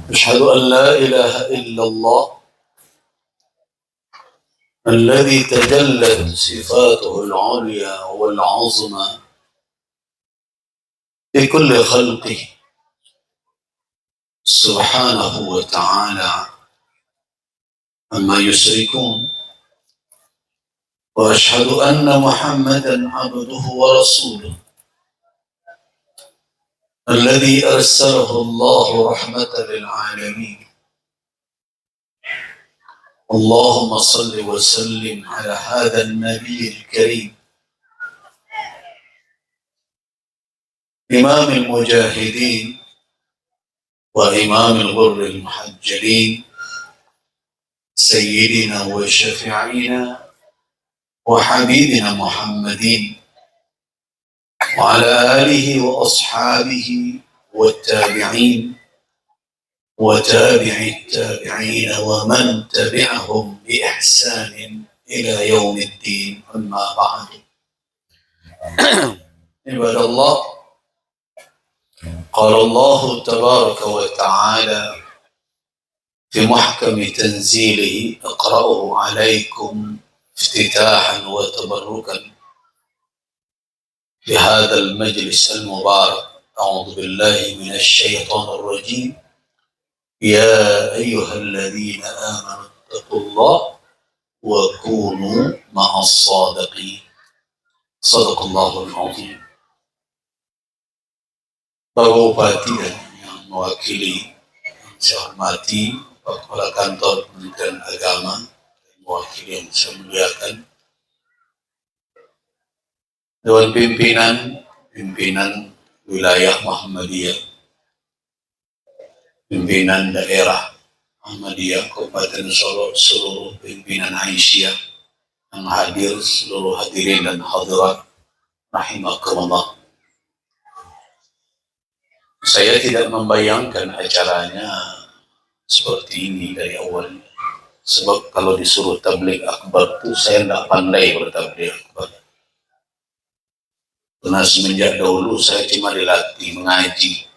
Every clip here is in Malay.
أشهد أن لا إله إلا الله الذي تجلت صفاته العليا والعظمى بكل خلقه سبحانه وتعالى عما يشركون. وأشهد أن محمدا عبده ورسوله الذي أرسله الله رحمة للعالمين. اللهم صل وسلم على هذا النبي الكريم إمام المجاهدين وإمام الغر المحجلين سيدنا وشفيعنا وحبيبنا محمد وعلى آله وأصحابه والتابعين وتابع التابعين ومن تبعهم بإحسان إلى يوم الدين. أما بعد، عباد الله، قال الله تبارك وتعالى في محكم تنزيله: اقرأه عليكم افتتاحا وتبركا في هذا المجلس المبارك. أعوذ بالله من الشيطان الرجيم. يا أيها الذين آمنوا اتقوا الله وكونوا مع الصادقين. صدق الله العظيم. Bapak Bupati dan yang mewakili, saya hormati Pak Kepala Kantor Kementerian Agama, mewakili yang saya muliakan, Dewan Pimpinan Wilayah Muhammadiyah, Pimpinan Daerah Muhammadiyah Kabupaten Solo, seluruh pimpinan Aisyah yang hadir, seluruh hadirin dan hadirat rahimakumullah. Saya tidak membayangkan acaranya seperti ini dari awal. Sebab kalau disuruh tabligh akbar itu saya tidak pandai bertabligh akbar. Karena semenjak dahulu saya cuma dilatih mengaji.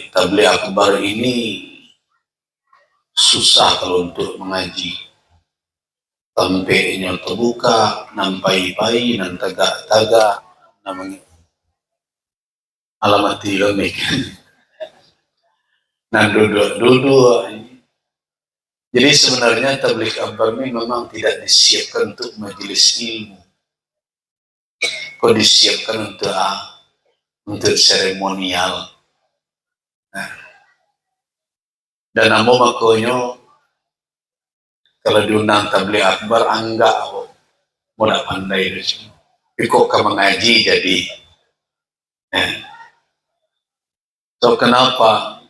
Tabligh akbar ini susah kalau untuk mengaji. Tampaknya terbuka, nampai-pai, nan tagak-tagak, namanya alamat tilamik. Nan duduk-duduk. Jadi sebenarnya tabligh akbar ini memang tidak disiapkan untuk majelis ilmu. Kok disiapkan untuk seremonial. Nah. Dan amo makonyo kalau diundang tabligh akbar enggak mau nak pandai itu. Kok ka mengaji jadi. So kenapa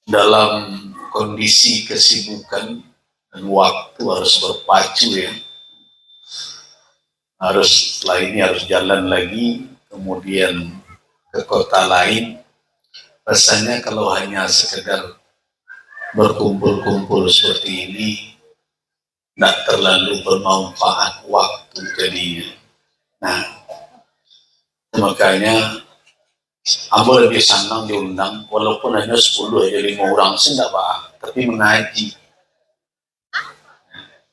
dalam kondisi kesibukan dan waktu harus berpacu ya. Setelah ini harus jalan lagi, kemudian ke kota lain. Rasanya kalau hanya sekedar berkumpul-kumpul seperti ini, tidak terlalu bermanfaat waktu jadinya. Nah, makanya Ambo lebih senang diundang, walaupun hanya 10 aja 5 orang sih tidak apa, tapi mengaji.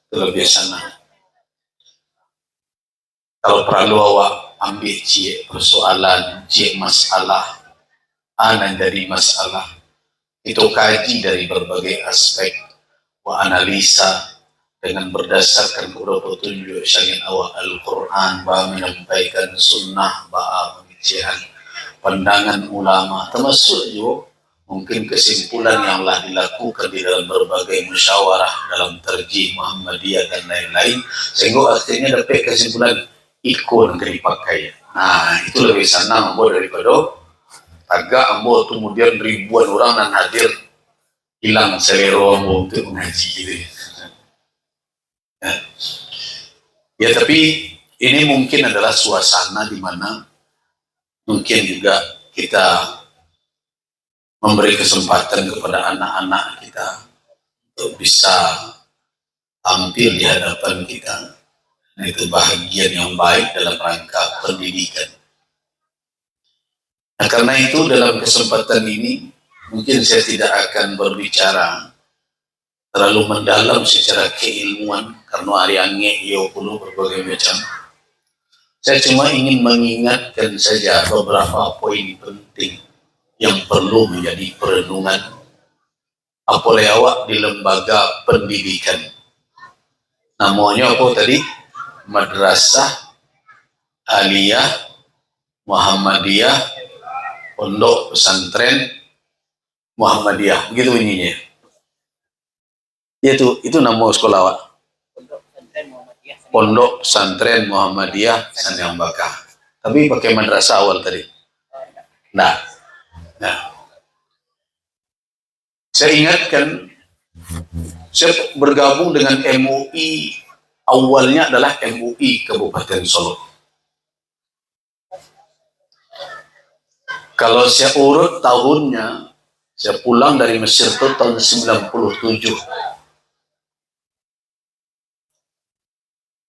Itu lebih senang. Kalau perlu awak ambil persoalan, masalah, anan dari masalah, itu kaji dari berbagai aspek, analisa dengan berdasarkan beberapa petunjuk syariat awal Al-Quran, bahwa menyampaikan sunnah, bahwa pemikiran pandangan ulama, termasuk juga mungkin kesimpulan yang telah dilakukan di dalam berbagai musyawarah dalam terjih Muhammadiyah dan lain-lain, sehingga akhirnya dapat kesimpulan ikon yang dipakai. Nah, itu lebih senang ambo daripada tagak ambo kemudian ribuan orang yang hadir hilang selero ambo untuk mengaji gitu. Ya, tapi ini mungkin adalah suasana di mana mungkin juga kita memberi kesempatan kepada anak-anak kita untuk bisa tampil di hadapan kita. Nah, itu bahagian yang baik dalam rangka pendidikan. Nah, karena itu dalam kesempatan ini mungkin saya tidak akan berbicara terlalu mendalam secara keilmuan karena hari ange yo perlu berbagai macam. Saya cuma ingin mengingatkan saja beberapa poin penting yang perlu menjadi perenungan apalagi awak di lembaga pendidikan. Namanya apa tadi? Madrasah Aliyah Muhammadiyah Pondok Pesantren Muhammadiyah, begitu bunyinya. Itu nama sekolah awak. Pondok Pesantren Muhammadiyah Sanjambaka. Tapi pakai madrasah awal tadi. Nah, saya ingatkan, saya bergabung dengan MUI, awalnya adalah MUI Kabupaten Solo. Kalau saya urut tahunnya, saya pulang dari Mesir itu tahun 97.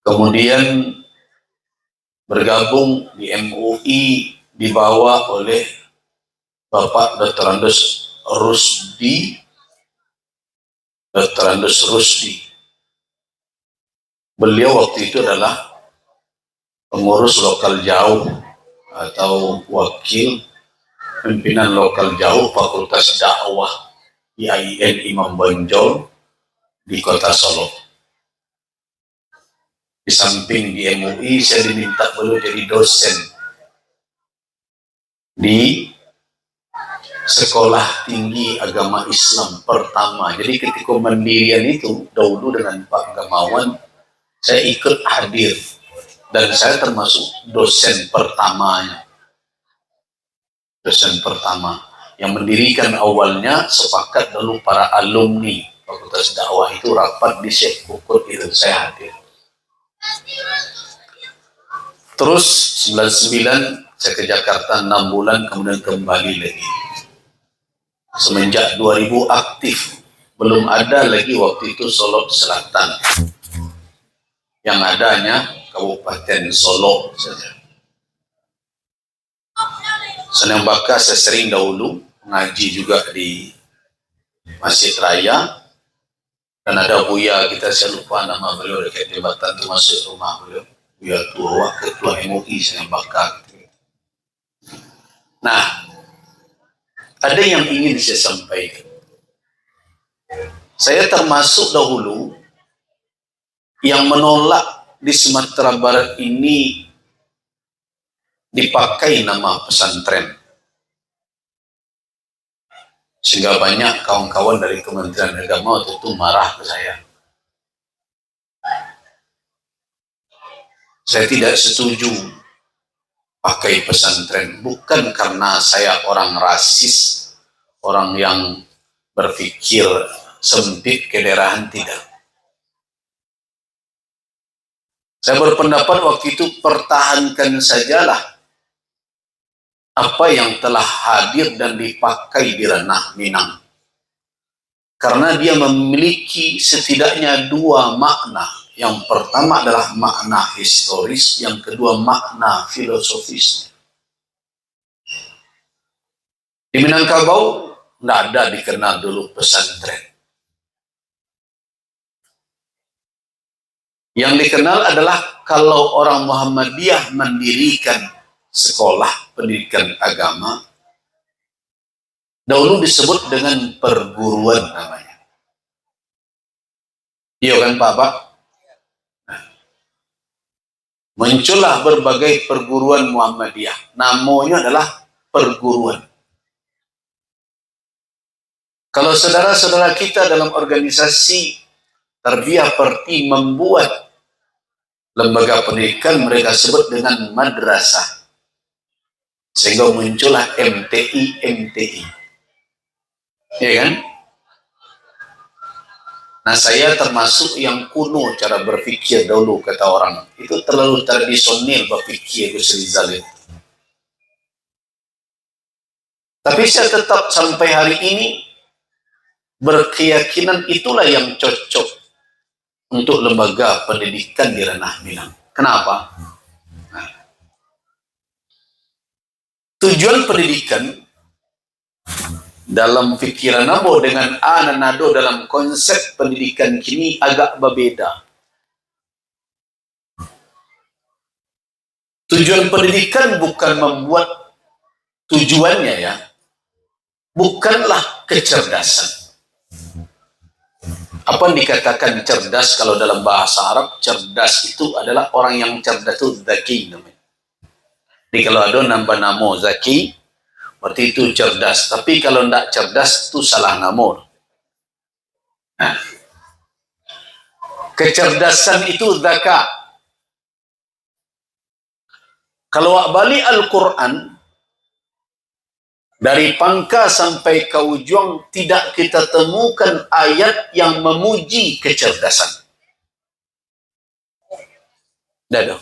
Kemudian bergabung di MUI dibawa oleh Bapak Dr. Andes Rusdi. Beliau waktu itu adalah pengurus lokal jauh atau wakil pimpinan lokal jauh Fakultas Dakwah IAIN Imam Bonjol di Kota Solo. Di samping di MUI, saya diminta beliau jadi dosen di Sekolah Tinggi Agama Islam pertama. Jadi ketika pendirian itu dahulu dengan Pak Gamawan, saya ikut hadir dan saya termasuk dosen pertamanya. Dosen pertama yang mendirikan awalnya sepakat dulu para alumni Fakultas Dakwah itu rapat di Syekh Pukut itu saya hadir. Terus 99 saya ke Jakarta 6 bulan kemudian kembali lagi. Semenjak 2000 aktif, belum ada lagi waktu itu Solo Selatan. Yang adanya Kabupaten Solo saja. Sanjambaka saya sering dahulu ngaji juga di Masjid Raya. Dan ada Buya kita, saya lupa nama beliau, dekat jembatan itu masuk rumah beliau. Buya tua, ketua MUI Sanjambaka. Nah, ada yang ingin saya sampaikan. Saya termasuk dahulu yang menolak di Sumatera Barat ini dipakai nama pesantren. Sehingga banyak kawan-kawan dari Kementerian Agama waktu itu marah ke saya. Saya tidak setuju pakai pesantren. Bukan karena saya orang rasis, orang yang berpikir sempit kedaerahan, tidak. Saya berpendapat waktu itu pertahankan sajalah apa yang telah hadir dan dipakai di ranah Minang. Karena dia memiliki setidaknya dua makna. Yang pertama adalah makna historis, yang kedua makna filosofis. Di Minangkabau tidak ada dikenal dulu pesantren. Yang dikenal adalah kalau orang Muhammadiyah mendirikan sekolah pendidikan agama, dahulu disebut dengan perguruan namanya. Iya kan Pak? Nah, muncullah berbagai perguruan Muhammadiyah. Namanya adalah perguruan. Kalau saudara-saudara kita dalam organisasi Tarbiyah Perti membuat lembaga pendidikan, mereka sebut dengan madrasah. Sehingga muncullah MTI. Ya kan? Nah, saya termasuk yang kuno cara berpikir dahulu, kata orang. Itu terlalu tradisional berpikir Gus Rizal itu. Tapi saya tetap sampai hari ini berkeyakinan itulah yang cocok untuk lembaga pendidikan di ranah Minang. Kenapa? Nah, Tujuan pendidikan dalam pikiran nabo dengan nado dalam konsep pendidikan kini agak berbeda. Tujuan pendidikan bukan membuat tujuannya ya, bukanlah kecerdasan. Apa yang dikatakan cerdas kalau dalam bahasa Arab? Cerdas itu adalah orang yang cerdas itu zaki namanya. Jadi kalau ada nambah nama zaki, berarti itu cerdas. Tapi kalau tidak cerdas itu salah nama. Nah, kecerdasan itu zakat. Kalau balik Al-Quran, dari pangka sampai ke ujung, tidak kita temukan ayat yang memuji kecerdasan. Tidak.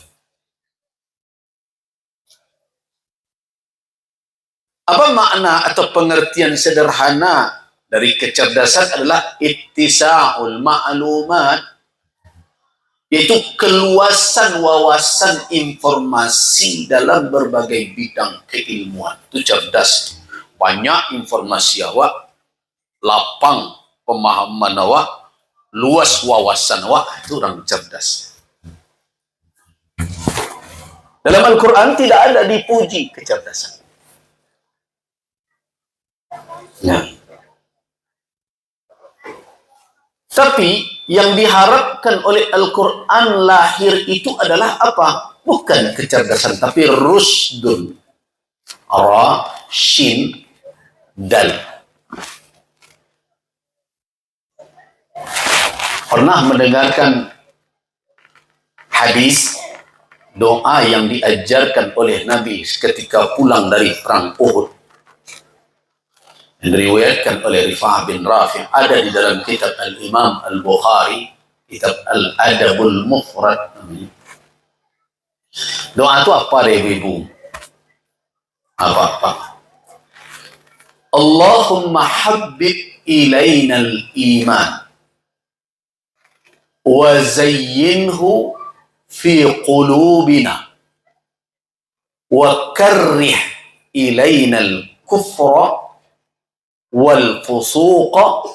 Apa makna atau pengertian sederhana dari kecerdasan adalah ittisa'ul ma'lumat, yaitu keluasan wawasan informasi dalam berbagai bidang keilmuan. Itu cerdas. Banyak informasi awak, lapang pemahaman awak, luas wawasan awak, itu orang cerdas. Dalam Al-Quran tidak ada dipuji kecerdasan. Nah. Tapi yang diharapkan oleh Al-Quran lahir itu adalah apa? Bukan kecerdasan, tapi rusdun. Ra, shin, dal. Pernah mendengarkan hadis doa yang diajarkan oleh Nabi ketika pulang dari perang Uhud? Diriwayatkan oleh Rifa'ah bin Rafi', ada di dalam kitab Al-Imam Al-Bukhari, kitab Al-Adabul Mufrad. Doa itu apa ibu? Apa? Allahumma habbib ilaina al-iman wa zayyinhu fi qulubina wa karrih ilaina al-kufra wal fusuqa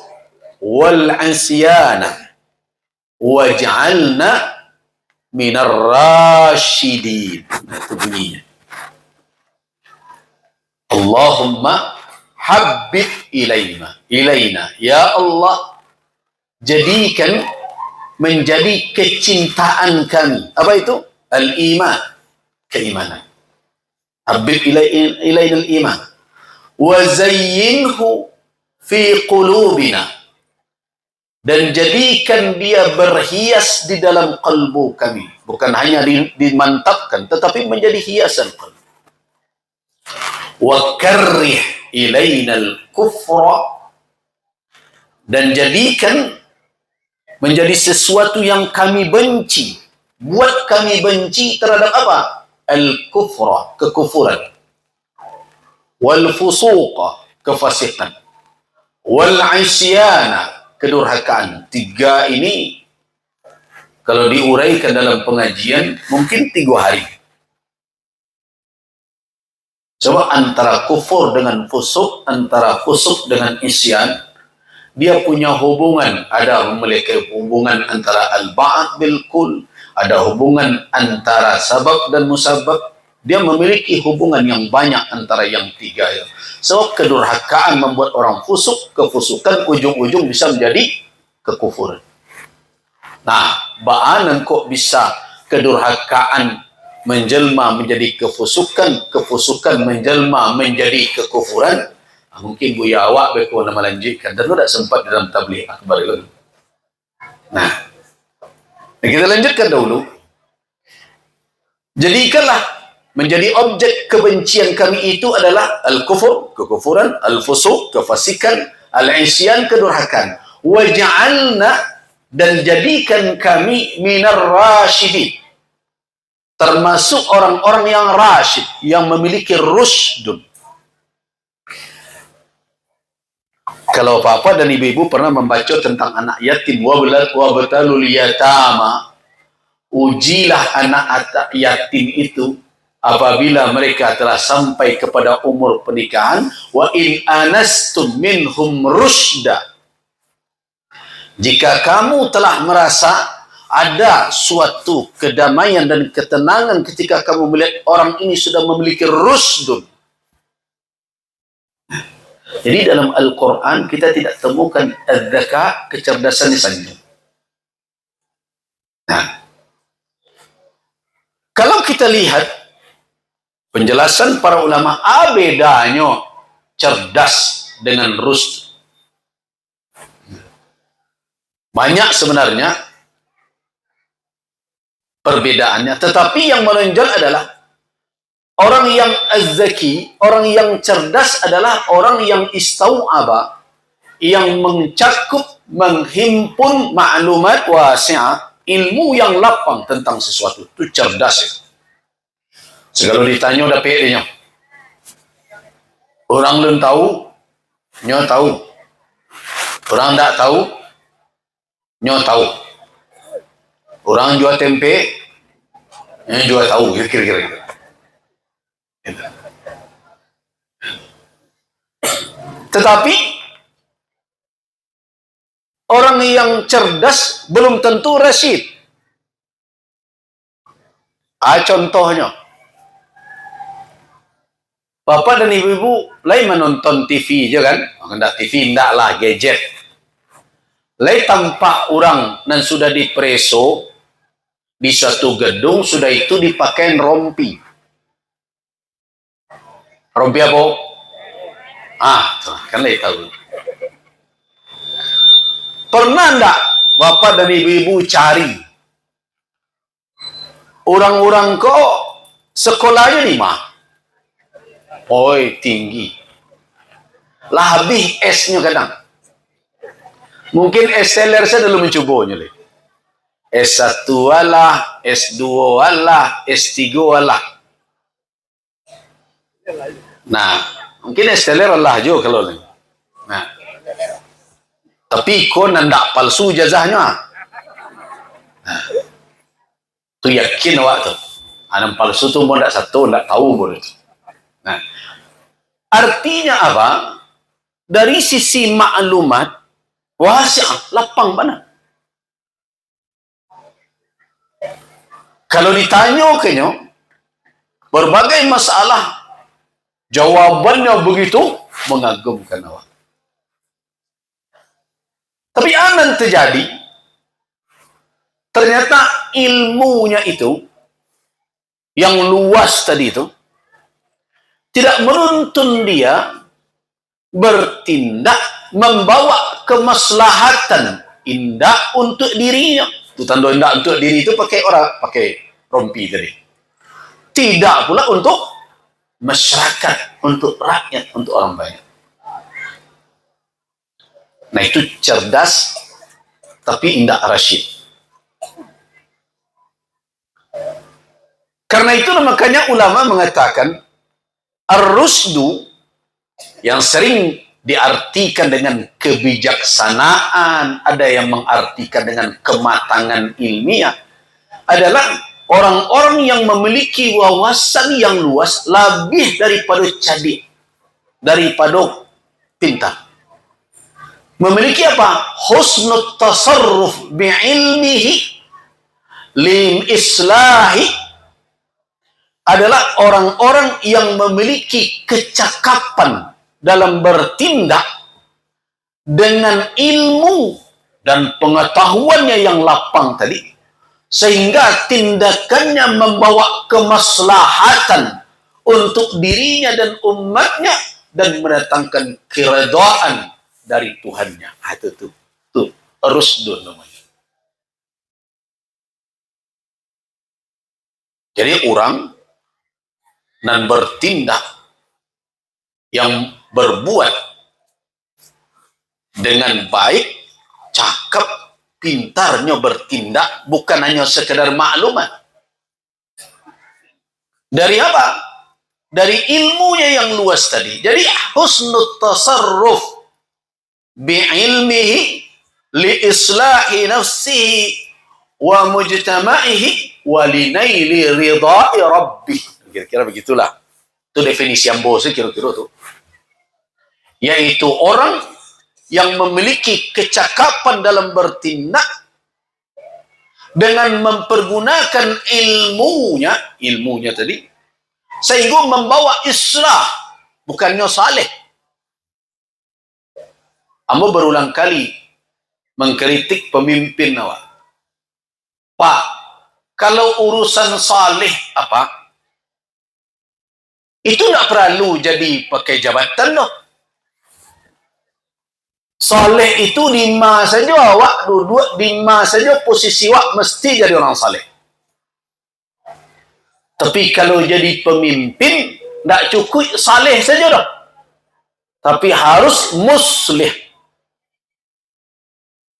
wal asyana waj'alna minar rasyidin. Itu bunyinya. Allahumma habbib ilaina, ya Allah, jadikan menjadi kecintaan kami. Apa itu? Al-iman, keimanan. Habbib ilaina al-iman wa zayyinhu fi qulubina, dan jadikan dia berhias di dalam kalbu kami, bukan hanya dimantapkan tetapi menjadi hiasan kalbu. Wa karrih ilaina al-kufra, dan jadikan menjadi sesuatu yang kami benci, buat kami benci terhadap apa? Al-kufra, kekufuran, wal fusuqa, kefasikan, wal isyana, kedurhakaan. Tiga ini kalau diuraikan dalam pengajian mungkin 3 hari. Coba antara kufur dengan fusuk, antara fusuk dengan isyan, dia punya hubungan. Ada memiliki hubungan antara al-ba'd bil kul, ada hubungan antara sabab dan musabab. Dia memiliki hubungan yang banyak antara yang 3 ya. So, kedurhakaan membuat orang fusuk, kefusukan ujung-ujung bisa menjadi kekufuran. Nah, baanan kok bisa kedurhakaan menjelma menjadi kefusukan, kefusukan menjelma menjadi kekufuran? Nah, mungkin Buya awak beko nama lanjutkan, dan tidak sempat dalam tabligh akbar itu. Nah, kita lanjutkan dahulu. Jadikanlah menjadi objek kebencian kami itu adalah al-kufur, kekufuran, al-fusuq, kefasikan, al-isyan, kedurhakaan. Waj'alna, dan jadikan kami minar rasyidin, termasuk orang-orang yang rasyid, yang memiliki rusdun. Kalau Papa dan Ibu-Ibu pernah membaca tentang anak yatim, wabtalul yatama, ujilah anak yatim itu apabila mereka telah sampai kepada umur pernikahan, wa in anastum minhum rusyda, jika kamu telah merasa ada suatu kedamaian dan ketenangan ketika kamu melihat orang ini sudah memiliki rusdun. Jadi dalam Al-Quran kita tidak temukan adzaka, kecerdasan misalnya. Nah, kalau kita lihat penjelasan para ulama, bedanya cerdas dengan rusd. Banyak sebenarnya perbedaannya, tetapi yang menonjol adalah orang yang az-zaki, orang yang cerdas adalah orang yang istau'aba, yang mencakup, menghimpun maklumat wasi'ah, ilmu yang lapang tentang sesuatu. Itu cerdas ya. Segala ditanya udah pede nya. Orang belum tahu, nyo tahu. Orang tak tahu, nyo tahu. Orang jual tempe, nyo jual tahu, kira-kira. Tetapi orang yang cerdas belum tentu rasyid. Contohnya, bapak dan ibu-ibu lain menonton TV je kan? Hendak TV, hendak lah gadget. Lain tampak orang dan sudah dipreso di suatu gedung, sudah itu dipakai rompi. Rompi apa? Kan lain tahu. Pernah enggak bapak dan ibu-ibu cari orang-orang kok sekolahnya di mana? Tinggi. Lah habis S-nya kadang. Mungkin S-seller saya dulu mencobanya. S1 alah, S2 alah, S3 alah. Nah, mungkin S-seller alah juga kalau ni. Nah. Tapi kau nandak palsu jazahnya. Nah. Tu yakin awak tu. Anam palsu tu pun tak satu, tak tahu pun itu. Nah. Artinya apa? Dari sisi maklumat, wasi'ah, lapang mana? Kalau ditanya kenyo, berbagai masalah, jawabannya begitu mengagumkan awak. Tapi aman terjadi, ternyata ilmunya itu, yang luas tadi itu, tidak menuntun dia bertindak membawa kemaslahatan indah untuk dirinya. Itu tanda indah untuk diri itu pakai rompi tadi. Tidak pula untuk masyarakat, untuk rakyat, untuk orang banyak. Nah itu cerdas tapi indah rasyid. Karena itu makanya ulama mengatakan ar-rusdu yang sering diartikan dengan kebijaksanaan, ada yang mengartikan dengan kematangan ilmiah, adalah orang-orang yang memiliki wawasan yang luas lebih daripada cerdik, daripada pintar. Memiliki apa? Husnul tasarruf bi'ilmihi lim islahi, adalah orang-orang yang memiliki kecakapan dalam bertindak dengan ilmu dan pengetahuannya yang lapang tadi, sehingga tindakannya membawa kemaslahatan untuk dirinya dan umatnya dan mendatangkan keredaan dari Tuhannya. Itu rusdun namanya. Jadi orang dan bertindak yang berbuat dengan baik, cakap, pintarnya bertindak, bukan hanya sekedar maklumat. Dari apa? Dari ilmunya yang luas tadi. Jadi husnul tasarruf bi'ilmihi li islahi nafsihi wa mujtama'ihi wa li naili ridha'i rabbih. Kira-kira begitulah. Itu definisi Ambo sih kira-kira tuh. Yaitu orang yang memiliki kecakapan dalam bertindak dengan mempergunakan ilmunya tadi, sehingga membawa islah, bukannya saleh. Ambo berulang kali mengkritik pemimpin awak. Pak, kalau urusan saleh apa? Itu tidak perlu jadi pakai jabatan loh. Saleh itu lima saja awak, dua lima saja posisi awak mesti jadi orang saleh. Tapi kalau jadi pemimpin tidak cukup saleh saja dah. Tapi harus muslih.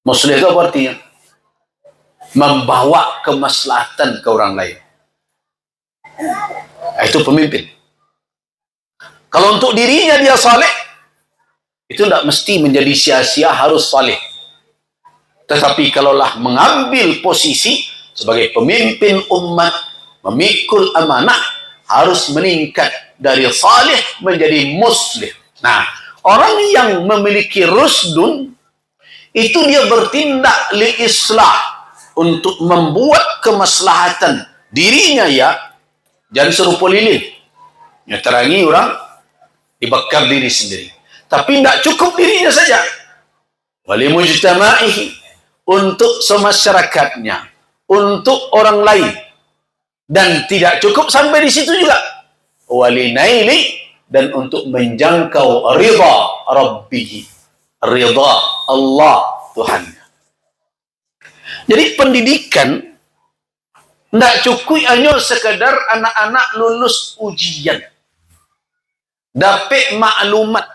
Muslih itu apa artinya? Membawa kemaslahatan ke orang lain. Itu pemimpin. Kalau untuk dirinya dia saleh, itu tidak mesti menjadi sia-sia harus saleh. Tetapi kalaulah mengambil posisi sebagai pemimpin umat, memikul amanah, harus meningkat dari saleh menjadi muslih. Nah, orang yang memiliki rusdun, itu dia bertindak li islah, untuk membuat kemaslahatan dirinya ya, jangan serupa lilin. Ya terangi orang, dibakar diri sendiri. Tapi tidak cukup dirinya saja. Wali mujtama'ihi, untuk semasyarakatnya, untuk orang lain. Dan tidak cukup sampai di situ juga. Wali naili, dan untuk menjangkau ridha Rabbihi. Ridha Allah Tuhannya. Jadi pendidikan tidak cukup hanya sekadar anak-anak lulus ujian. Dapat maklumat.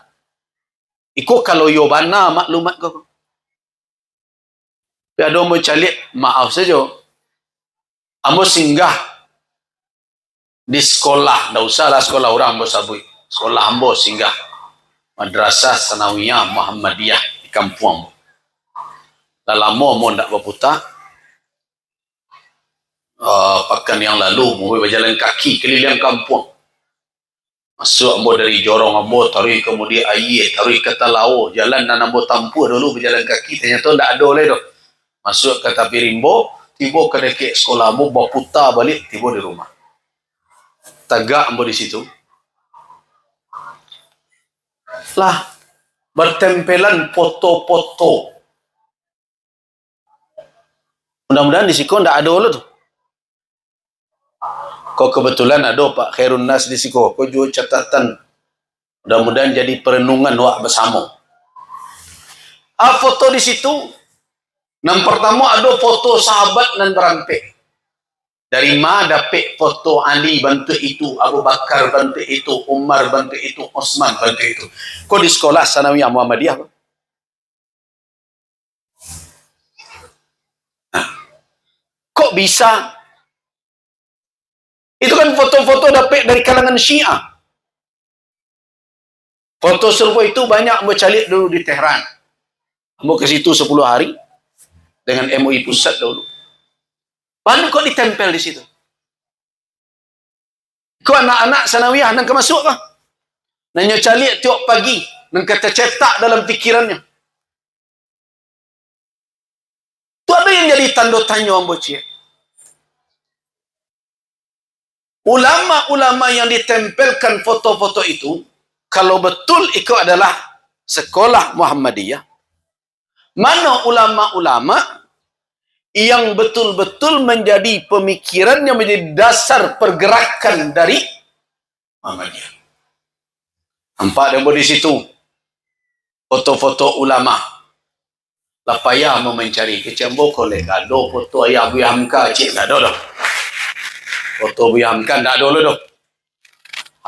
Iko kalau yo bana maklumat kau. Tapi ada mau calik, maaf saja. Ambo singgah di sekolah, tidak usahlah sekolah orang ambo sabui. Sekolah ambo singgah. Madrasah Sanawiyah Muhammadiyah di kampung ambo. Dalam mau tidak berputar. Pekan yang lalu mau berjalan kaki keliling kampung. Masuk ambo dari jorong ambo, taruh kemudian air, taruh ke talau, jalan dan ambo tampu dulu berjalan kaki, ternyata tidak ada oleh doh. Masuk ke tapi rimbo, tiba ke dekat sekolah ambo, berputar balik, tiba di rumah. Tagak ambo di situ. Lah, bertempelan foto-foto. Mudah-mudahan di Siko tidak ada oleh tuh. Kau kebetulan ada Pak Khairun Nas di Siko. Kau juga catatan. Mudah-mudahan jadi perenungan wak bersama. Foto di situ. Yang pertama ada foto sahabat dan berampik. Dari mana dapat foto Ali bantu itu, Abu Bakar bantu itu, Umar bantu itu, Osman bantu itu. Kau di sekolah Sanawiyah Muhammadiyah. Kok bisa? Itu kan foto-foto dapat dari kalangan Syiah. Foto serupa itu banyak bercalik dulu di Tehran. Mau ke situ 10 hari dengan MUI pusat dulu. Mana kok ditempel di situ? Kok anak-anak Sanawiyah nang kemasuk kah? Nanya calik tiap pagi, nang kata cetak dalam pikirannya. Itu ada yang jadi tanda tanya ambo cie. Ulama-ulama yang ditempelkan foto-foto itu, kalau betul itu adalah sekolah Muhammadiyah, mana ulama-ulama yang betul-betul menjadi pemikiran yang menjadi dasar pergerakan dari Muhammadiyah. Nampak ada di situ foto-foto ulama. Lapaya mau mencari kecambo kolek ada foto ayah Abu Hamka cik ada dah. Foto Abu Hamka tak ada dah.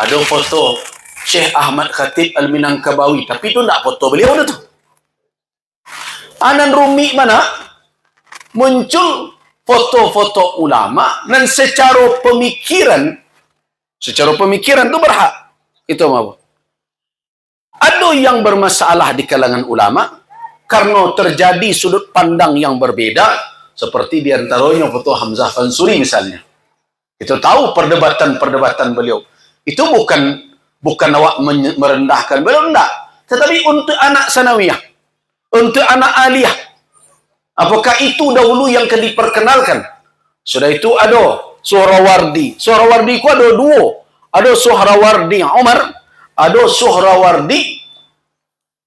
Ada foto Syekh Ahmad Khatib Al-Minangkabawi, tapi itu tak foto beliau dah tu. Anan Rumi mana muncul foto-foto ulama dan secara pemikiran tu berhak. Itu apa? Ada yang bermasalah di kalangan ulama karena terjadi sudut pandang yang berbeda, seperti diantaranya foto Hamzah Fansuri misalnya. Kita tahu perdebatan-perdebatan beliau. Itu bukan awak merendahkan beliau, enggak. Tetapi untuk anak sanawiyah, untuk anak aliyah, apakah itu dahulu yang diperkenalkan? Sudah itu ada Suhrawardi. Suhrawardi itu ada dua. Ada Suhrawardi Umar, ada Suhrawardi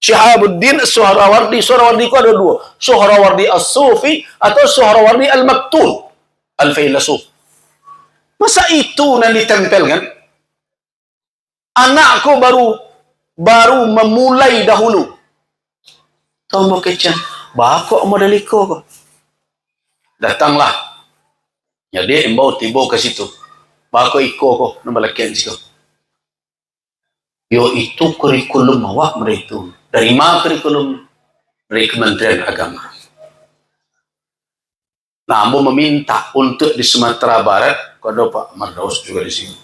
Syihabuddin. Suhrawardi itu ada dua. Suhrawardi As-Sufi atau Suhrawardi Al-Maktul, Al-Failasuf. Masa itu nanti ditempelkan? Anakku baru memulai dahulu. Tahu mau kecil, bakok model iko. Datanglah. Jadi embau tiba ke situ. Bakok iko kok nambalakian situ. Yo itu kurikulum awak mereka. Dari mana kurikulum? Dari Kementerian Agama. Namun meminta untuk di Sumatera Barat, ada Pak Mardaus juga di sini.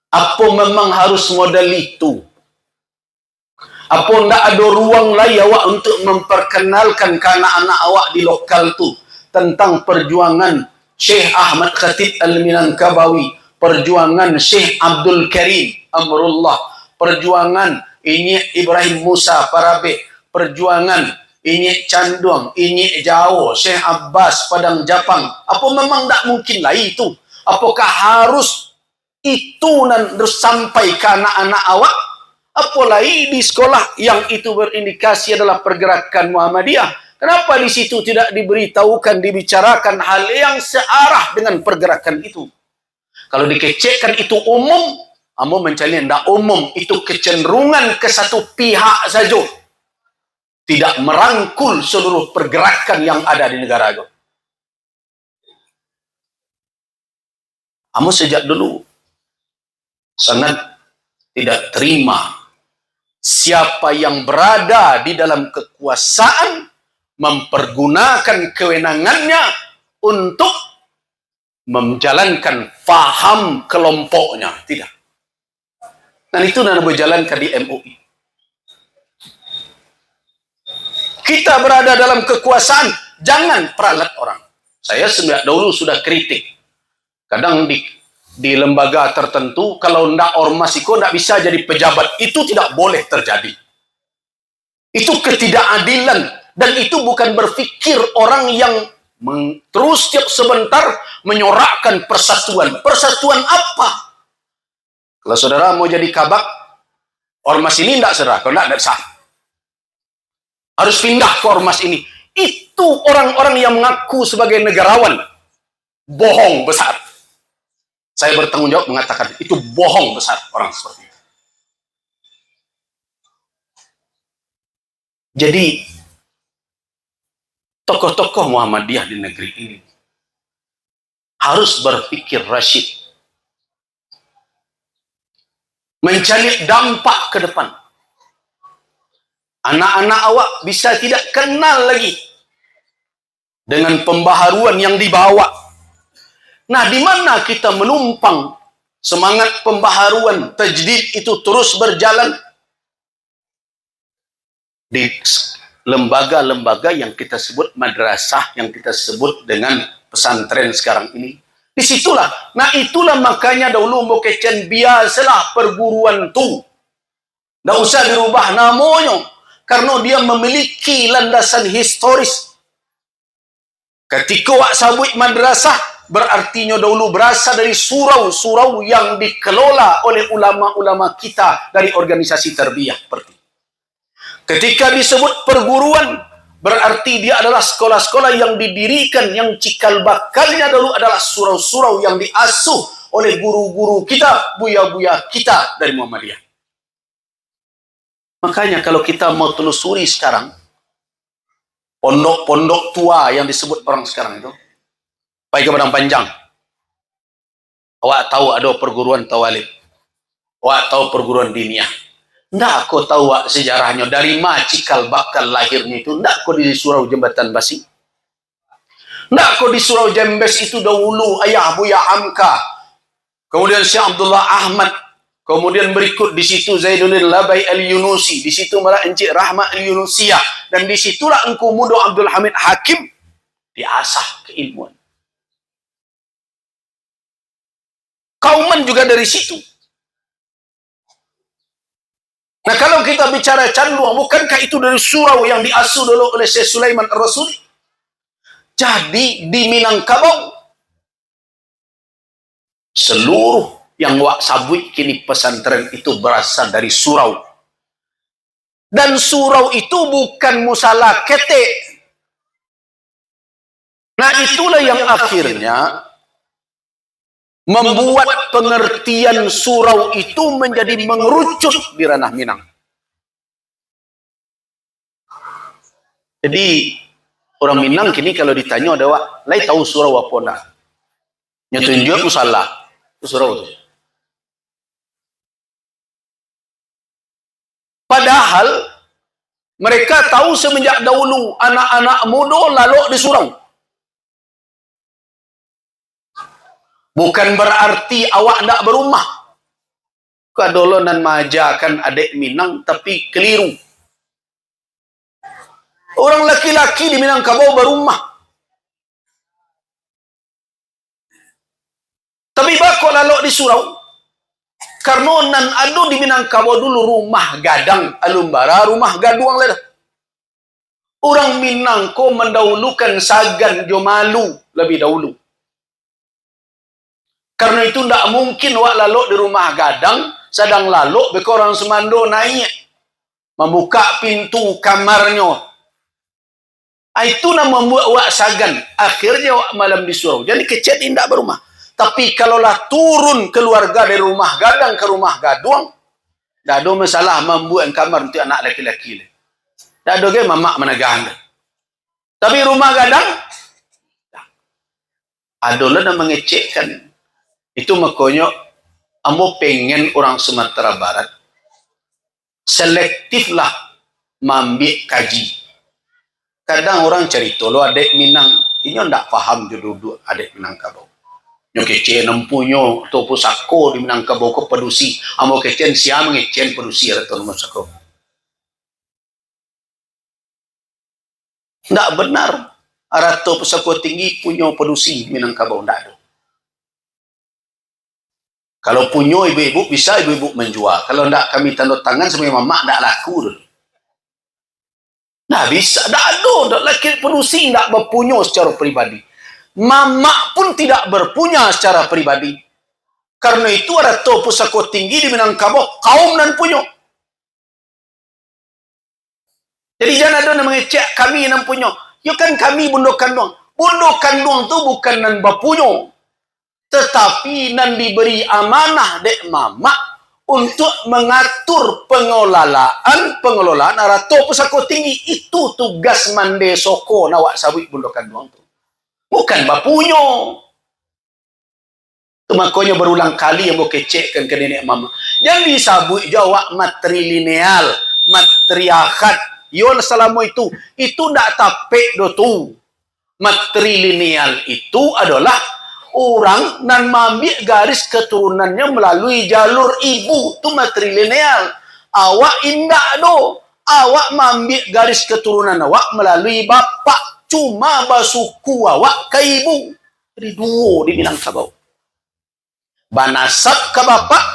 Apa memang harus modal itu? Apa tidak ada ruang lain awak untuk memperkenalkan ke anak-anak awak di lokal tu tentang perjuangan Syekh Ahmad Khatib Al-Minangkabawi, perjuangan Syekh Abdul Karim Amrullah, perjuangan ini Ibrahim Musa Parabe, perjuangan ini Canduang, ini Jawa, Syekh Abbas Padang Japang. Apa memang tak mungkin lah itu? Apakah harus itu harus sampai ke anak-anak awak? Apalagi di sekolah yang itu berindikasi adalah pergerakan Muhammadiyah. Kenapa di situ tidak diberitahukan, dibicarakan hal yang searah dengan pergerakan itu? Kalau dikecekkan itu umum, mencari tidak umum, itu kecenderungan ke satu pihak saja. Tidak merangkul seluruh pergerakan yang ada di negara itu. Sejak dulu sangat tidak terima siapa yang berada di dalam kekuasaan mempergunakan kewenangannya untuk menjalankan faham kelompoknya. Tidak. Dan itu yang berjalankan di MUI. Kita berada dalam kekuasaan, jangan peralat orang. Saya sejak dahulu sudah kritik. Kadang di lembaga tertentu, kalau ndak ormas itu ndak bisa jadi pejabat. Itu tidak boleh terjadi. Itu ketidakadilan. Dan itu bukan berpikir orang yang terus setiap sebentar menyorakkan persatuan. Persatuan apa? Kalau saudara mau jadi kabak, ormas ini ndak serah. Kalau ndak sah. Harus pindah ke ormas ini. Itu orang-orang yang mengaku sebagai negarawan. Bohong besar. Saya bertanggung jawab mengatakan itu bohong besar orang seperti itu. Jadi tokoh-tokoh Muhammadiyah di negeri ini harus berpikir rasyid, mencari dampak ke depan. Anak-anak awak bisa tidak kenal lagi dengan pembaharuan yang dibawa. Nah, di mana kita menumpang semangat pembaharuan tajdid itu terus berjalan? Di lembaga-lembaga yang kita sebut madrasah, yang kita sebut dengan pesantren sekarang ini. Disitulah. Nah, itulah makanya dahulu Mokecen biasalah perguruan tu. Tidak usah dirubah namanya. Karena dia memiliki landasan historis. Ketika wak sabut madrasah, berartinya dahulu berasal dari surau-surau yang dikelola oleh ulama-ulama kita dari organisasi tarbiyah. Ketika disebut perguruan, berarti dia adalah sekolah-sekolah yang didirikan, yang cikal bakalnya dahulu adalah surau-surau yang diasuh oleh guru-guru kita, buya-buya kita dari Muhammadiyah. Makanya kalau kita mau telusuri sekarang, pondok-pondok tua yang disebut orang sekarang itu, baik ke Padang Panjang, awak tahu ada perguruan tawalib, awak tahu perguruan diniyah. Ndak kau tahu wak sejarahnya, dari mana cikal bakal lahirnya itu. Ndak kau di Surau Jembatan Basi. Ndak kau di Surau Jembes itu dahulu ayah Buya Hamka, kemudian Syekh Abdullah Ahmad, kemudian berikut di situ Zainuddin Labai Al-Yunusi, di situ malah Encik Rahma Al-Yunusiyah, dan di situlah Engku Mudo Abdul Hamid Hakim diasah keilmuan. Kauman juga dari situ. Nah, kalau kita bicara canduang, bukankah itu dari surau yang diasuh dulu oleh Syekh Sulaiman Ar-Rasul? Jadi di Minangkabau, seluruh yang wak sabui kini pesantren itu berasal dari surau. Dan surau itu bukan musala kete. Nah, itulah yang akhirnya membuat pengertian surau itu menjadi mengerucut di ranah Minang. Jadi orang Minang kini kalau ditanya ada wak, lai tahu surau apa enggak? Nyetuin juga aku salah. Itu surau itu. Padahal mereka tahu semenjak dahulu anak-anak muda lalu di surau. Bukan berarti awak tidak berumah. Kadolonan majakan adik Minang, tapi keliru. Orang laki-laki di Minangkabau berumah. Tapi bakal lalu di surau. Karena nan ado di Minangkabau dulu rumah gadang, alumbara, rumah gaduang leda. Orang Minangko mendahulukan sagan jomalu lebih dahulu. Karena itu tidak mungkin wak lalu di rumah gadang, sedang lalu beko orang Semando naik, membuka pintu kamarnya. Itu nak membuat wak sagan. Akhirnya wak malam di surau. Jadi kecet tidak berumah. Tapi kalaulah turun keluarga dari rumah gadang ke rumah gaduang, tidak ada masalah membuat kamar untuk anak laki-laki. Tidak ada ke mamak menegah anda. Tapi rumah gadang, adalah yang mengecekkan. Itu makanya ambo pengen orang Sumatera Barat selektiflah mambil kaji. Kadang orang cerita lo adek Minang, ini ndak paham jodoh adek Minangkabau. Nyo kecen nempunyo to pusako di Minangkabau ko pedusi. Ambo kecen siam ngecen pedusi atau musako. Ndak benar. Arato pusako tinggi punyo pedusi Minangkabau ndak ada. Kalau punya ibu-ibu, bisa ibu-ibu menjual. Kalau tidak kami tanda tangan sama mama, tidak laku. Nah bisa, tidak ada. Laki perusi tidak berpunya secara pribadi. Mama pun tidak berpunya secara pribadi. Karena itu ada pusako tinggi di Minangkabau, kaum dan punya. Jadi jangan ada yang mengecek kami yang punya. Ya kan kami bundokan doang. Bundokan doang itu bukan nan berpunya. Tetapi nan diberi amanah dek mama untuk mengatur pengelolaan arato pusako tinggi. Itu tugas mande soko nawak sawit bundokan doang tu, bukan bapunyo. Itu makanya berulang kali yang mau kecekkan ke nenek mama, yang disabut jawab matrilineal, matriarkat. Yon selama itu ndak tapek do tu. Matrilineal itu adalah orang nan mambil garis keturunannya melalui jalur ibu, itu matrilineal. Awak indak do, awak mambil garis keturunan awak melalui bapak, cuma basuku awak ke ibu. Jadi dua di Minangkabau, banasab ke bapak,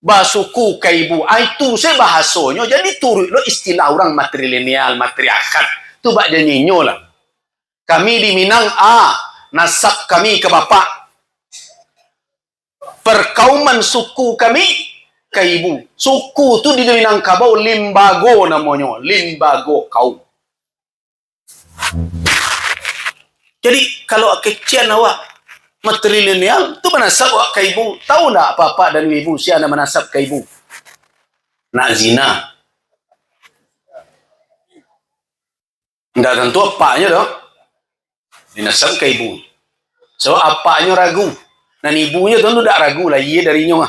basuku ke ibu. Itu saya bahasanya. Jadi turut lo istilah orang matrilineal, matriarkat. Itu bak janyinya lah. Kami di Minang nasab kami ke bapak, perkauman suku kami ke ibu. Suku tu di Minangkabau Limbago namanya, Limbago kaum. Jadi kalau kecian awak matrilineal tu menasab awak ke ibu. Tahu tak bapak dan ibu siapa menasab ke ibu? Nak zina. Tidak tentu apanya dong. Dinasab ke ibu. So apanya ragu. Dan ibunya tentu tak ragu lah. Ia darinya.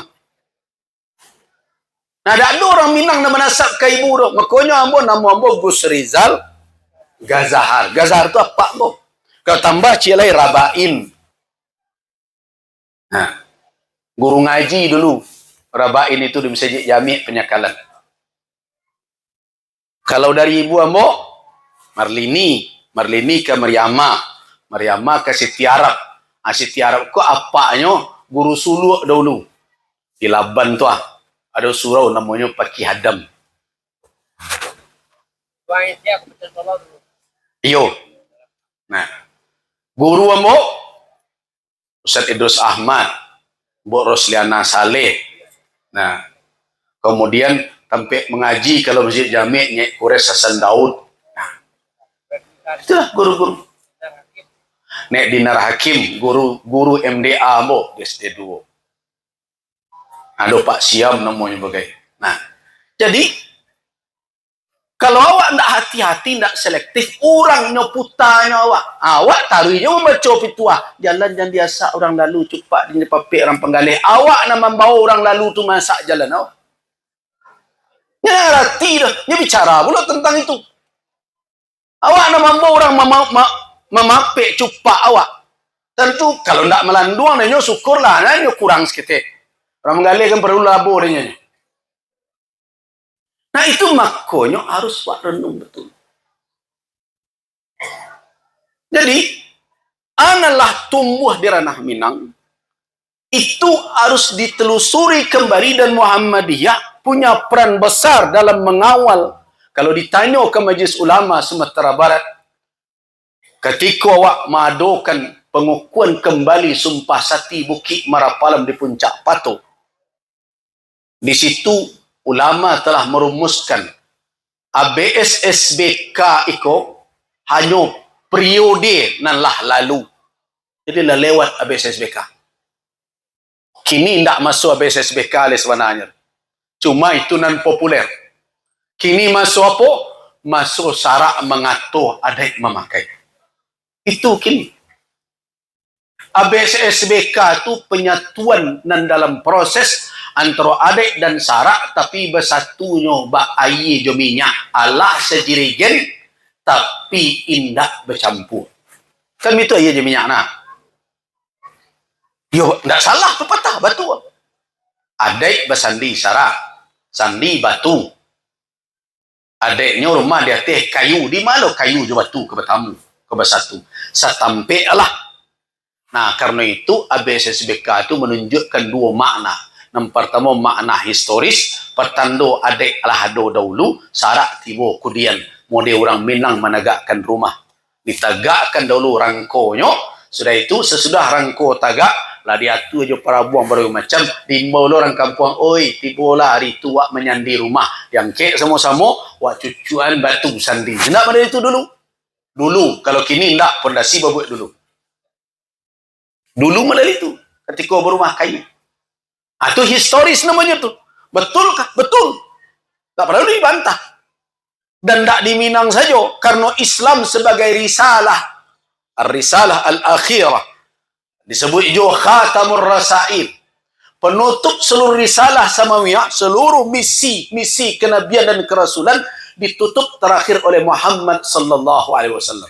Nah ada orang Minang yang menasab ke ibu dong. Makanya nama ambo Gus Rizal Gazahar. Gazahar itu apa ambo? Kau tambah cilai Rabain. Nah, guru ngaji dulu. Rabain itu di Masjid Jami' Penyakalan. Kalau dari ibu ambo, Marlini ke Maryama ke Siti Arab. Siti Arab kok apanya guru suluk dahulu. Di Laban tu ada surau namanya Paki Hadam. Iyo. Nah, guru ambo Ustaz Idrus Ahmad, Mbok Rosliana Saleh. Nah, kemudian sampai mengaji kalau Masjid Jami' Nyek Kures Hasan Daud. Nah, itulah guru-guru. Nek Dinar Hakim, guru MDA mo, SD2. Ada Pak Siam namanya bagai. Nah, jadi kalau awak ndak hati-hati, ndak selektif, orang nyoputanya awak taruhnya membaca pituah. Jalan yang biasa orang lalu cepat di papik orang penggalih. Awak nak membawa orang lalu tu masak jalan awak. Ngerti dah, dia bicara pula tentang itu. Awak nak membawa orang memapik cupak awak. Tentu kalau ndak melanduang dia syukurlah, dia kurang sikit. Orang menggalih kan perlu labur dia. Nah itu makanya harus buat renung betul. Jadi, analah tumbuh di ranah Minang, itu harus ditelusuri kembali dan Muhammadiyah punya peran besar dalam mengawal. Kalau ditanya ke Majlis Ulama Sumatera Barat, ketika awak mengadakan pengukuhan kembali Sumpah Sati Bukit Marapalam di Puncak Pato, di situ ulama telah merumuskan ABS SBK itu hanya periode nan lah lalu. Jadi lah lewat ABS SBK. Kini tidak masuk ABS SBK sebenarnya. Cuma itu nan populer. Kini masuk apa? Masuk syarat mengatur adat memakai. Itu kini. ABS SBK itu penyatuan nan dalam proses antara adik dan sarak, tapi bersatunya bak air jo minyak Allah sejirigen tapi indah bercampur. Kan itu air jo minyak nak. Yo, ndak salah tu patah batu. Adik bersandi sarak, sandi batu. Adiknya rumah di atas kayu, di mana kayu jo batu ke bertamu, ke bersatu. Satampe Allah. Nah, karena itu ABSSBK itu menunjukkan dua makna. Yang pertama makna historis, pertanda adik alahado dahulu, sarak tibo kudian. Model orang Minang menegakkan rumah. Ditegakkan dahulu rangkonya, sudah itu sesudah rangko tagak, lah diatur aja para buang baru macam, timbul orang kampung, oi, tibolah hari tua menyandi rumah. Yang kek sama-sama, wak cucuan batu sandi. Tidak pada itu dulu. Dulu, kalau kini tidak, pondasi babuat dulu. Dulu model itu, ketika berumah kayu. Itu historis namanya tuh. Betulkah? Betul. Tak perlu dibantah. Dan tak di Minang saja, karena Islam sebagai risalah, ar-risalah al-akhirah, disebut juga khatamur rasail, penutup seluruh risalah samawiyah, seluruh misi kenabian dan kerasulan, ditutup terakhir oleh Muhammad sallallahu alaihi wasallam.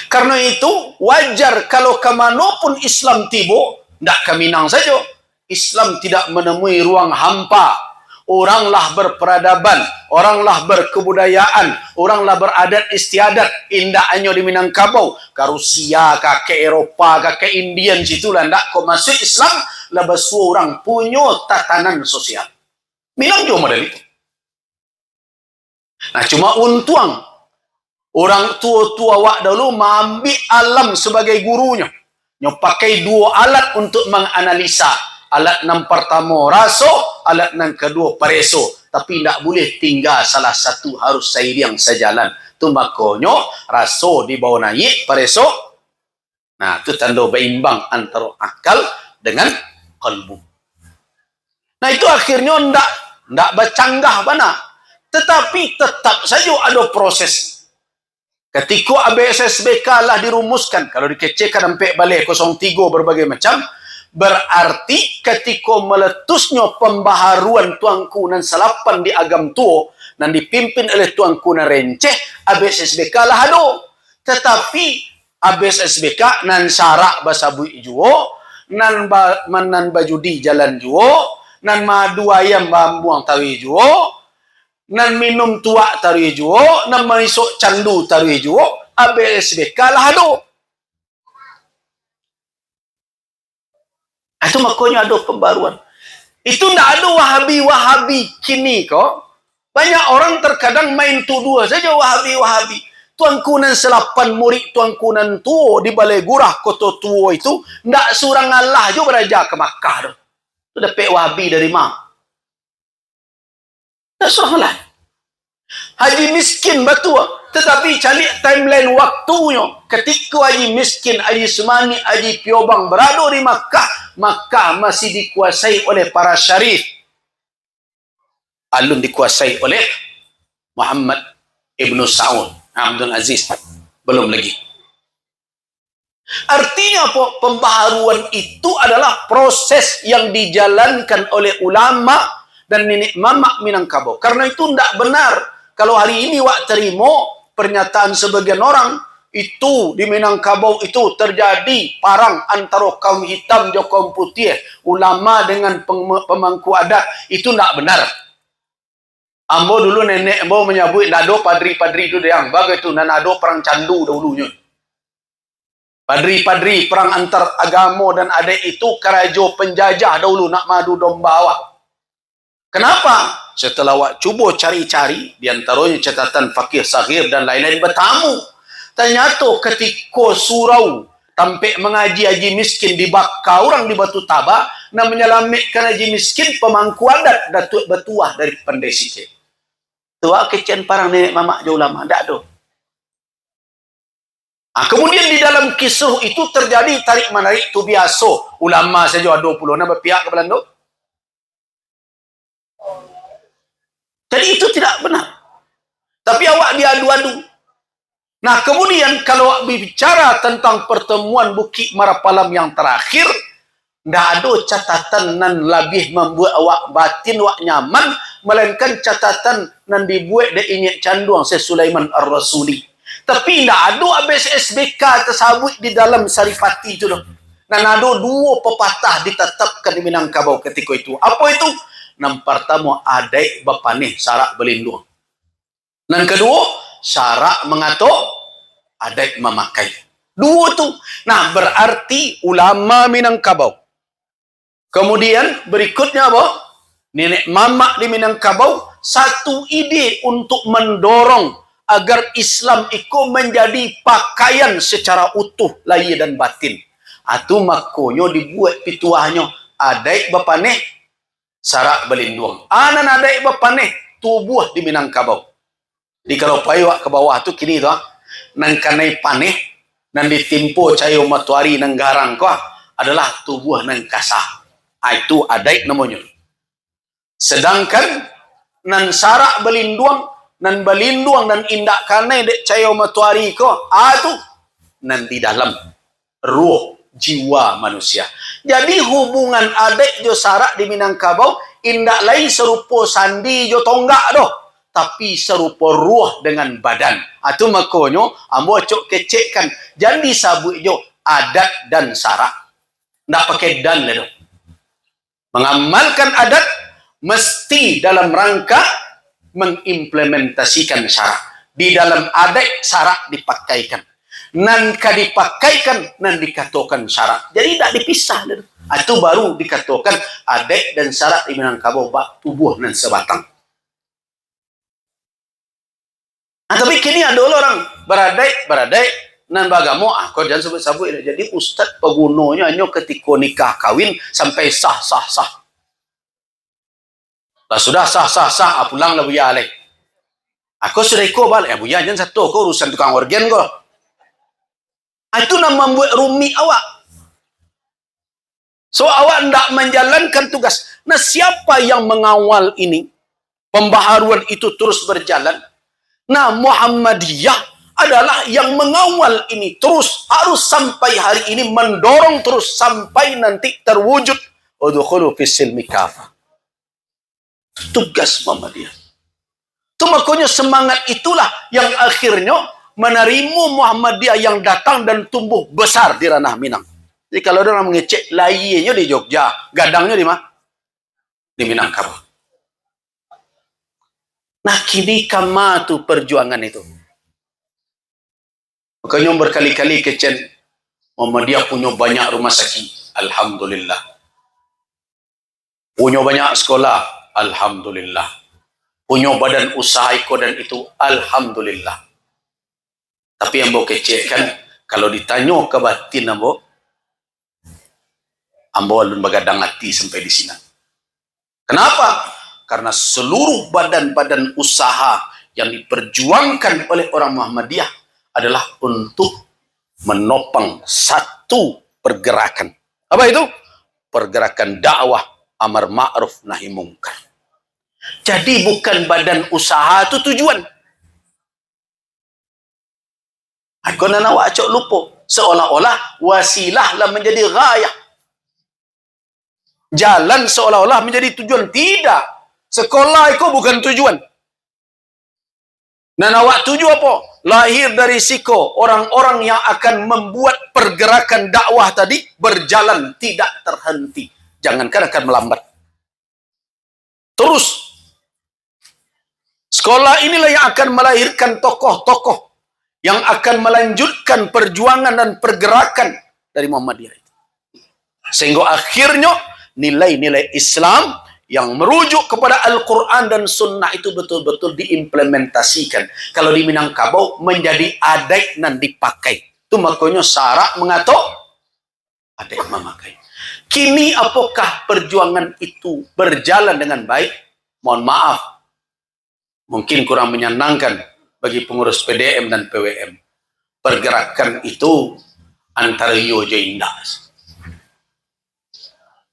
Karena itu wajar kalau kemanapun Islam tiba, tidak ke Minang saja, Islam tidak menemui ruang hampa. Oranglah berperadaban, oranglah berkebudayaan, oranglah beradat istiadat. Indah hanya di Minangkabau, ke Rusia, ke Eropa, ke Indian situlah. Tidak kau masuk Islam, lebih orang punya tatanan sosial. Minang juga model itu. Nah cuma untung orang tua-tua wak dahulu mengambil alam sebagai gurunya. Yang pakai dua alat untuk menganalisa. Alat yang pertama raso, alat yang kedua pareso. Tapi tidak boleh tinggal salah satu, harus seiring sejalan. Itu makanya raso di bawah naik, pareso. Nah, itu tanda berimbang antara akal dengan kalbu. Nah, itu akhirnya tidak bercanggah mana. Tetapi tetap saja ada proses. Ketika ABSSBK lah dirumuskan, kalau dikecekkan sampai balik 03 berbagai macam, berarti ketika meletusnya pembaharuan Tuanku nan salapan di agam tua, dan dipimpin oleh Tuanku nan renceh, ABSSBK lah ada. Tetapi ABSSBK nan syarak bahasa bui juo, nan bajudi jalan juo, nan madu ayam bambuang tawi juo, nan minum tua taruh juo, nan maisok candu taruh juo, ABSBK lah ada. Itu makanya ada pembaruan. Itu tidak ada Wahabi-Wahabi kini kok. Banyak orang terkadang main tuduh saja Wahabi-Wahabi. Tuankunan selapan murid tuankunan tuo di Balai Gurah Kota Tuo itu tidak surang Allah juga beraja ke Makkah. Itu dapat Wahabi dari mana? Tidak surang Allah. Haji miskin betul. Tetapi cari timeline waktunya. Ketika Haji miskin, Haji Semani, Haji Piobang berada di Makkah, Makkah masih dikuasai oleh para syarif. Alun dikuasai oleh Muhammad Ibn Saud, Abdul Aziz. Belum lagi. Artinya apa? Pembaharuan itu adalah proses yang dijalankan oleh ulama dan nenek mamak Minangkabau. Karena itu tidak benar. Kalau hari ini wak terima pernyataan sebagian orang, itu di Minangkabau itu terjadi parang antara kaum hitam dan kaum putih, ulama dengan pemangku adat, itu tidak benar. Ambo dulu nenek ambo menyebut nado padri-padri itu yang bagai itu nado perang candu dahulunya. Padri-padri perang antar agama dan adat itu kerajo penjajah dahulu nak madu domba awak. Kenapa? Setelah awak cuba cari-cari di antaranya catatan fakih saghir dan lain-lain bertamu. Ternyata ketika surau tampik mengaji haji miskin di Bakka orang di Batu Taba, nak menyelamatkan haji miskin pemangku adat Datuk Betuah dari Pandai Sike. Tua kecian parang nenek mamak jauh lama, tak ada. Kemudian di dalam kisah itu terjadi tarik menarik itu biasa. Ulama saja ada puluh nak berpihak ke Belanda. Jadi itu tidak benar. Tapi awak diadu-adu. Nah kemudian kalau awak bicara tentang pertemuan Bukit Marapalam yang terakhir, tidak ada catatan nan lebih membuat awak batin awak nyaman, melainkan catatan nan dibuat dari Inyek Canduang Syekh Sulaiman Ar-Rasuli. Tapi tidak ada habis SBK tersabut di dalam Saripati itu. Dan ada dua pepatah ditetapkan di Minangkabau ketika itu. Apa itu? Yang pertama, adai bapane sarak berlindung. Dan kedua, sarak mengatur, adai memakai. Dua tu. Nah, berarti ulama Minangkabau. Kemudian berikutnya apa? Nenek mamak di Minangkabau satu ide untuk mendorong agar Islam itu menjadi pakaian secara utuh lahir dan batin. Atu makonyo dibuat pituahnya adai bapane sarak berlindung. Anan adai bapane tubuh di Minangkabau. Di kalau payah ke bawah tu kini tu nang kanai paneh nang ditimpo cayo matuari nang garang ko adalah tubuh nang kasah. Itu adai namanya. Sedangkan nan sarak berlindung nan berlindung dan indak kanai dek cayo matuari ko itu nan di dalam ruh jiwa manusia. Jadi hubungan adek jo sarak di Minangkabau indak lain serupa sandi jo tonggak doh, tapi serupa ruh dengan badan. Itu makanya ambo cok kecekkan jadi sabut jo adat dan sarak. Ndak pakai dan ledo. Mengamalkan adat mesti dalam rangka mengimplementasikan syarak. Di dalam adat syarak dipakaikan. Nan dipakaikan, nan dikatakan syarak. Jadi tidak dipisah. Itu baru dikatakan adat dan syarak di Minangkabau bak tubuh nan sebatang. Tapi kini ada orang beradai nan bagamo kau jangan sebut-sebut. Jadi ustaz pegunanya hanya ketika nikah kawin sampai sah. Lah sudah sah pulang lah buya alai. Aku sudah ikut balik buya jangan satu kau urusan tukang organ kau. Itu nak membuat rumit awak. So awak tidak menjalankan tugas. Nah siapa yang mengawal ini? Pembaharuan itu terus berjalan. Nah Muhammadiyah adalah yang mengawal ini terus harus sampai hari ini mendorong terus sampai nanti terwujud udkhulu fis silmi kafah. Tugas Muhammadiyah. Itu makanya semangat itulah yang akhirnya menerima Muhammadiyah yang datang dan tumbuh besar di ranah Minang. Jadi kalau orang mengecek layarnya di Jogja, gadangnya di mana? Di Minangkabau. Nah kini kama tu perjuangan itu. Makanya berkali-kali kecen Muhammadiyah punya banyak rumah sakit. Alhamdulillah. Punya banyak sekolah, alhamdulillah. Punya badan usaha iko dan itu, alhamdulillah. Tapi yang ambo kecek kan, kalau ditanya ke batin ambo alun begadang hati sampai di sini. Kenapa? Karena seluruh badan-badan usaha yang diperjuangkan oleh orang Muhammadiyah adalah untuk menopang satu pergerakan. Apa itu? Pergerakan dakwah amar ma'ruf nahi mungkar. Jadi bukan badan usaha itu tujuan. Aku nak wacok lupa. Seolah-olah wasilah lah menjadi gayah. Jalan seolah-olah menjadi tujuan. Tidak. Sekolah itu bukan tujuan. Dan awak tuju apa? Lahir dari siko orang-orang yang akan membuat pergerakan dakwah tadi berjalan tidak terhenti. Jangankan akan melambat. Terus. Sekolah inilah yang akan melahirkan tokoh-tokoh yang akan melanjutkan perjuangan dan pergerakan dari Muhammadiyah itu. Sehingga akhirnya nilai-nilai Islam yang merujuk kepada Al-Quran dan Sunnah itu betul-betul diimplementasikan. Kalau di Minangkabau menjadi adat dan dipakai. Itu makanya syarat mengatur adat memakai. Kini apakah perjuangan itu berjalan dengan baik? Mohon maaf. Mungkin kurang menyenangkan bagi pengurus PDM dan PWM. Pergerakan itu antara yo je indah.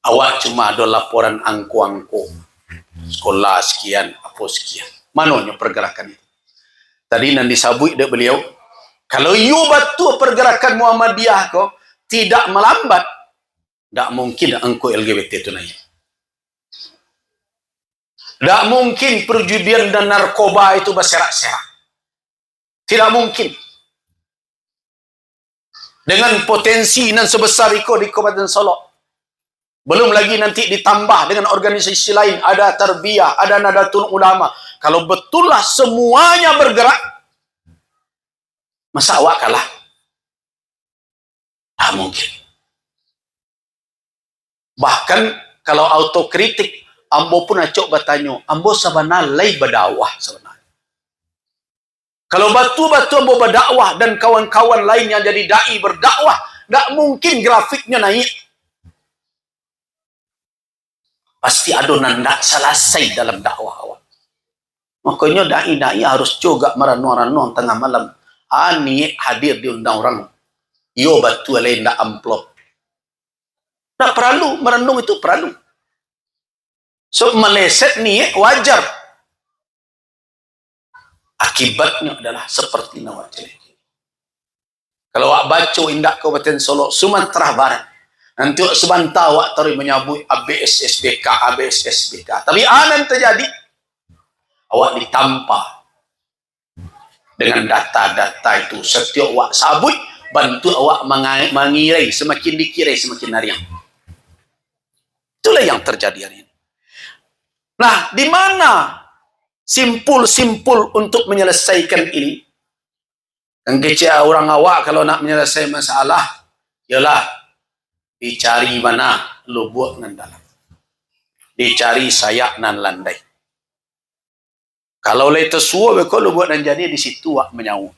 Awak cuma ada laporan angko-angko. Sekolah sekian, apa sekian. Mananya pergerakan itu? Tadi nan disabui dek beliau. Kalau you batu pergerakan Muhammadiyah kau tidak melambat, tak mungkin angko LGBT itu naik. Tak mungkin perjudian dan narkoba itu berserak-serak. Tidak mungkin. Dengan potensi nan sebesar itu di Kabupaten Solok. Belum lagi nanti ditambah dengan organisasi lain. Ada Tarbiyah, ada Nadatul Ulama. Kalau betullah semuanya bergerak, masa awak kalah? Tak mungkin. Bahkan kalau autokritik, ambo pun acok bertanya, ambo sebenarnya lay berdakwah sebenarnya. Kalau batu-batu ambo berdakwah dan kawan-kawan lain yang jadi da'i berdakwah, tak mungkin grafiknya naik. Pasti ada nandak selesai dalam dakwah awak. Makanya da'i-da'i harus juga merenung-renung tengah malam. Ani hadir diundang orang. Yo batu lain ndak amplop. Tak perlu, merenung itu perlu. So meleset ni wajar. Akibatnya adalah seperti nawak jelek. Kalau awak baca indak Kabupaten Solok, Sumatera Barat. Nanti sebentar awak tarik menyabut ABS-SBK. Tapi anan terjadi, awak ditampa dengan data-data itu. Setiap awak sabut, bantu awak mengirai. Semakin dikirai, semakin nariang. Itulah yang terjadi hari ini. Nah, di mana simpul-simpul untuk menyelesaikan ini? Yang kecil orang awak kalau nak menyelesaikan masalah, ialah dicari mana lubuk nan dalam. Dicari sayak nan landai. Kalau lay tersua beko lubuk nan jadi di situ wak menyau.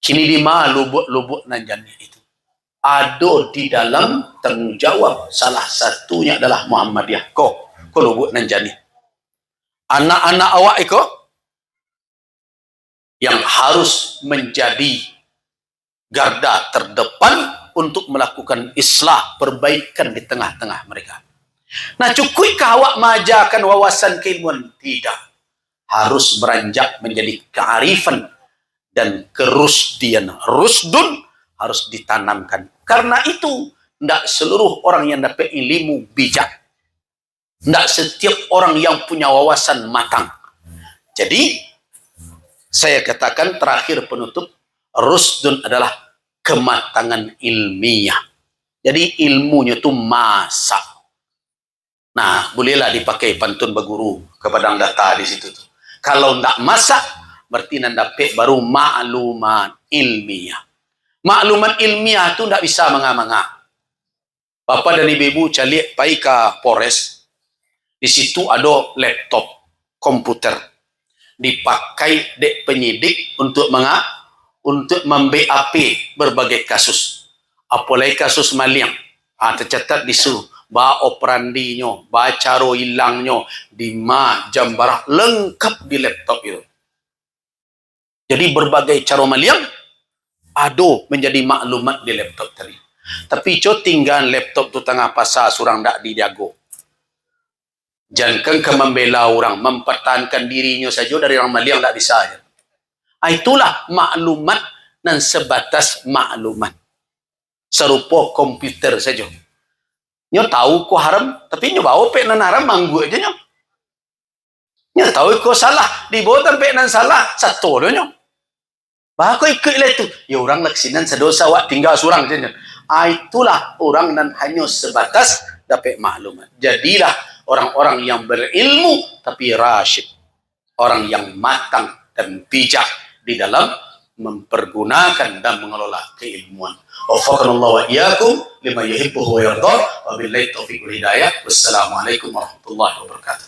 Kini di mana lubuk nan jadi itu? Ada di dalam tanggungjawab. Salah satunya adalah Muhammadiyah. Ko lubuk nan jadi. Anak-anak awak iko yang harus menjadi garda terdepan untuk melakukan islah, perbaikan di tengah-tengah mereka. Nah, cukupkah awak mengajarkan wawasan keilmuan? Tidak. Harus beranjak menjadi kearifan dan kerusdian. Rusdun harus ditanamkan. Karena itu, tidak seluruh orang yang dapat ilmu bijak. Tidak setiap orang yang punya wawasan matang. Jadi, saya katakan terakhir penutup, rusdun adalah kematangan ilmiah. Jadi ilmunya itu masak. Nah, bolehlah dipakai pantun berguru kepada data di situ tuh. Kalau ndak masak, berarti nanda dapat baru maklumat ilmiah. Maklumat ilmiah itu ndak bisa menganga-manga. Bapak dan ibu calik pai ke Polres, Di situ ada laptop, komputer. Dipakai dek penyidik untuk mem-BAP berbagai kasus. Apalagi kasus maling. Tercatat di situ. Ba operandinya, ba cara hilangnya, di ma jam barah, lengkap di laptop itu. Jadi berbagai cara maling ada menjadi maklumat di laptop tadi. Tapi co tinggal laptop tu tengah pasar surang dak dijago. Jangan ke membela orang, mempertahankan dirinya saja dari orang maling dak bisa. Itulah maklumat dan sebatas maklumat. Serupa komputer saja. Nyo tahu ko haram, tapi nyo bawa pek nan haram manggu aja nyo. Nyo tahu ko salah, dibawa sampai nan salah, satu do nyo. Bah ko ikut lah itu. Ya orang laksinan sedosa wak tinggal surang saja. Itulah orang nan hanya sebatas dapat maklumat. Jadilah orang-orang yang berilmu tapi rasyid. Orang yang matang dan bijak di dalam mempergunakan dan mengelola keilmuan. Waffaqanallahu wa iyyakum lima yuhibbuhu wa yarda. Wabillahi taufiq wal hidayah. Wassalamualaikum warahmatullahi wabarakatuh.